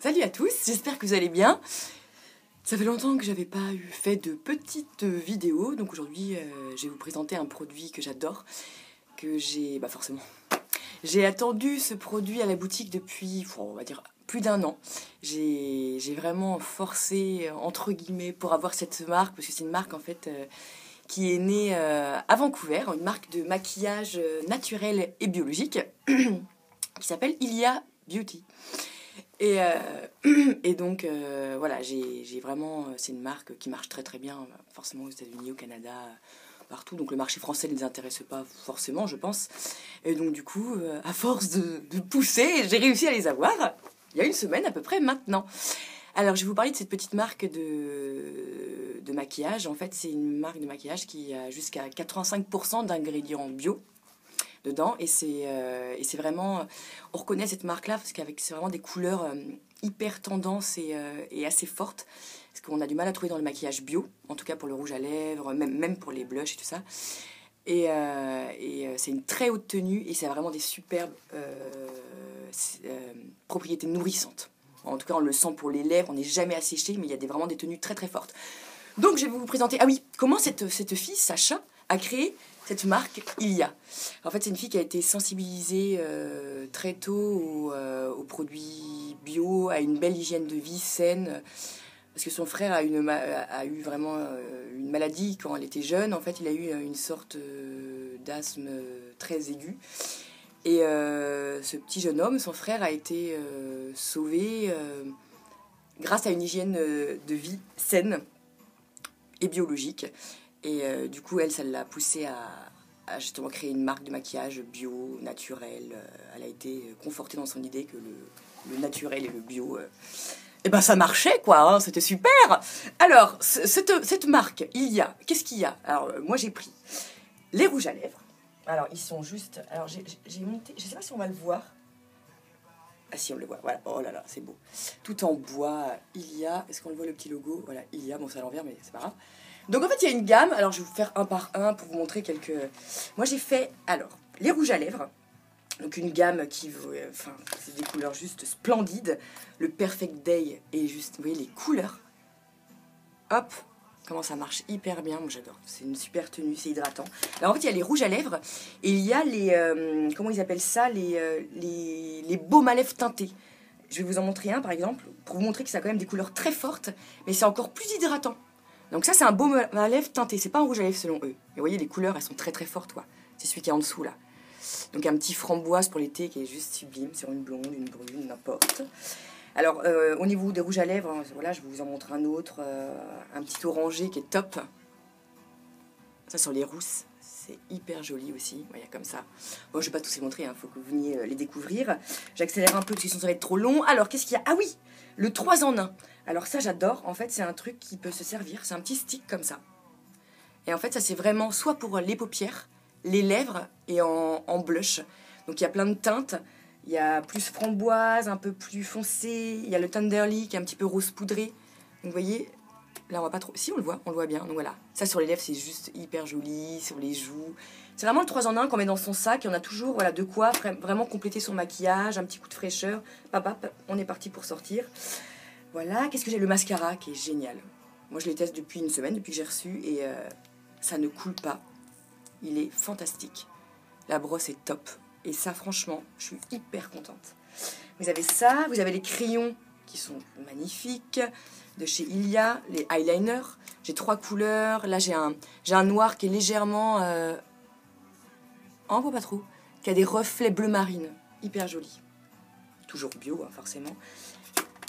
Salut à tous, j'espère que vous allez bien. Ça fait longtemps que j'avais pas fait de petites vidéos, donc aujourd'hui je vais vous présenter un produit que j'adore, que j'ai, forcément, j'ai attendu ce produit à la boutique depuis, on va dire, plus d'un an. J'ai vraiment forcé, entre guillemets, pour avoir cette marque, parce que c'est une marque en fait qui est née à Vancouver, une marque de maquillage naturel et biologique, qui s'appelle Ilia Beauty. Et donc, voilà, j'ai vraiment... C'est une marque qui marche très très bien, forcément aux États-Unis, au Canada, partout. Donc le marché français ne les intéresse pas forcément, je pense. Et donc du coup, à force de pousser, j'ai réussi à les avoir il y a une semaine à peu près maintenant. Alors, je vais vous parler de cette petite marque de maquillage. En fait, c'est une marque de maquillage qui a jusqu'à 85% d'ingrédients bio dedans, et c'est vraiment, on reconnaît cette marque là parce qu'avec c'est vraiment des couleurs hyper tendance et assez fortes, parce qu'on a du mal à trouver dans le maquillage bio, en tout cas pour le rouge à lèvres, même pour les blushs et tout ça, et c'est une très haute tenue et c'est vraiment des superbes propriétés nourrissantes. En tout cas on le sent pour les lèvres, on n'est jamais asséché, mais il y a vraiment des tenues très très fortes. Donc je vais vous présenter, ah oui, comment cette fille, Sacha, a créé cette marque Ilia. En fait, c'est une fille qui a été sensibilisée très tôt aux produits bio, à une belle hygiène de vie saine, parce que son frère a eu vraiment une maladie quand elle était jeune. En fait, il a eu une sorte d'asthme très aigu. Et ce petit jeune homme, son frère, a été sauvé grâce à une hygiène de vie saine et biologique. Et du coup, elle, ça l'a poussée à justement créer une marque de maquillage bio, naturel. Elle a été confortée dans son idée que le naturel et le bio, ça marchait, quoi, hein, c'était super. Alors, cette marque, Ilia, qu'est-ce qu'il y a? Alors, moi, j'ai pris les rouges à lèvres. Alors, ils sont juste... Alors, j'ai monté... Je sais pas si on va le voir. Ah si, on le voit, voilà. Oh là là, c'est beau. Tout en bois, Ilia. Est-ce qu'on le voit, le petit logo? Voilà, Ilia, bon, c'est à l'envers, mais c'est pas grave. Donc en fait, il y a une gamme. Alors, je vais vous faire un par un pour vous montrer quelques... Moi, j'ai fait, alors, les rouges à lèvres. Donc une gamme qui... c'est des couleurs juste splendides. Le Perfect Day est juste... Vous voyez, les couleurs. Hop, comment ça marche hyper bien. Moi, j'adore. C'est une super tenue, c'est hydratant. Alors, en fait, il y a les rouges à lèvres. Et il y a les... comment ils appellent ça? Les baumes à lèvres teintés. Je vais vous en montrer un, par exemple, pour vous montrer que ça a quand même des couleurs très fortes. Mais c'est encore plus hydratant. Donc ça, c'est un baume à lèvres teinté. C'est pas un rouge à lèvres selon eux. Et vous voyez, les couleurs, elles sont très très fortes, quoi. C'est celui qui est en dessous, là. Donc un petit framboise pour l'été qui est juste sublime sur une blonde, une brune, n'importe. Alors, au niveau des rouges à lèvres, hein, voilà, je vais vous en montrer un autre. Un petit orangé qui est top. Ça, sur les rousses, c'est hyper joli aussi. Voilà, comme ça. Bon, je vais pas tous les montrer, hein, faut que vous veniez les découvrir. J'accélère un peu parce qu'ils sont être trop longs. Alors, qu'est-ce qu'il y a? Ah oui, le 3 en 1. Alors ça, j'adore. En fait, c'est un truc qui peut se servir. C'est un petit stick comme ça. Et en fait, ça, c'est vraiment soit pour les paupières, les lèvres et en blush. Donc, il y a plein de teintes. Il y a plus framboise, un peu plus foncé. Il y a le Tenderly qui est un petit peu rose poudré. Donc, vous voyez, là, on voit pas trop. Si, on le voit bien. Donc, voilà. Ça, sur les lèvres, c'est juste hyper joli. Sur les joues. C'est vraiment le 3 en 1 qu'on met dans son sac. Et on a toujours, voilà, de quoi vraiment compléter son maquillage. Un petit coup de fraîcheur. Papa, on est parti pour sortir. Voilà, qu'est-ce que j'ai? Le mascara qui est génial. Moi, je les teste depuis une semaine, depuis que j'ai reçu, et ça ne coule pas. Il est fantastique. La brosse est top. Et ça, franchement, je suis hyper contente. Vous avez ça, vous avez les crayons qui sont magnifiques, de chez Ilia, les eyeliners. J'ai 3 couleurs. Là, j'ai un noir qui est légèrement... on voit pas trop. Qui a des reflets bleu marine. Hyper joli. Toujours bio, hein, forcément.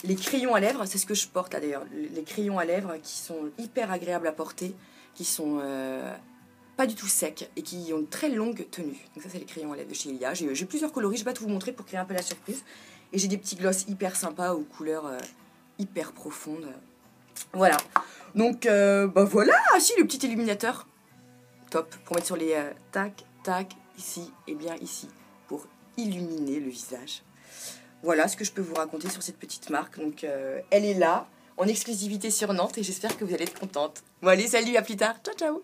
Les crayons à lèvres, c'est ce que je porte là d'ailleurs. Les crayons à lèvres qui sont hyper agréables à porter, qui sont pas du tout secs et qui ont une très longue tenue. Donc ça, c'est les crayons à lèvres de chez Ilia. J'ai plusieurs coloris, je vais pas tout vous montrer pour créer un peu la surprise. Et j'ai des petits gloss hyper sympas aux couleurs hyper profondes. Voilà. Donc voilà, ah si, le petit illuminateur. Top, pour mettre sur les tac, tac, ici et bien ici, pour illuminer le visage. Voilà ce que je peux vous raconter sur cette petite marque. Donc, elle est là, en exclusivité sur Nantes, et j'espère que vous allez être contente. Bon, allez, salut, à plus tard. Ciao, ciao.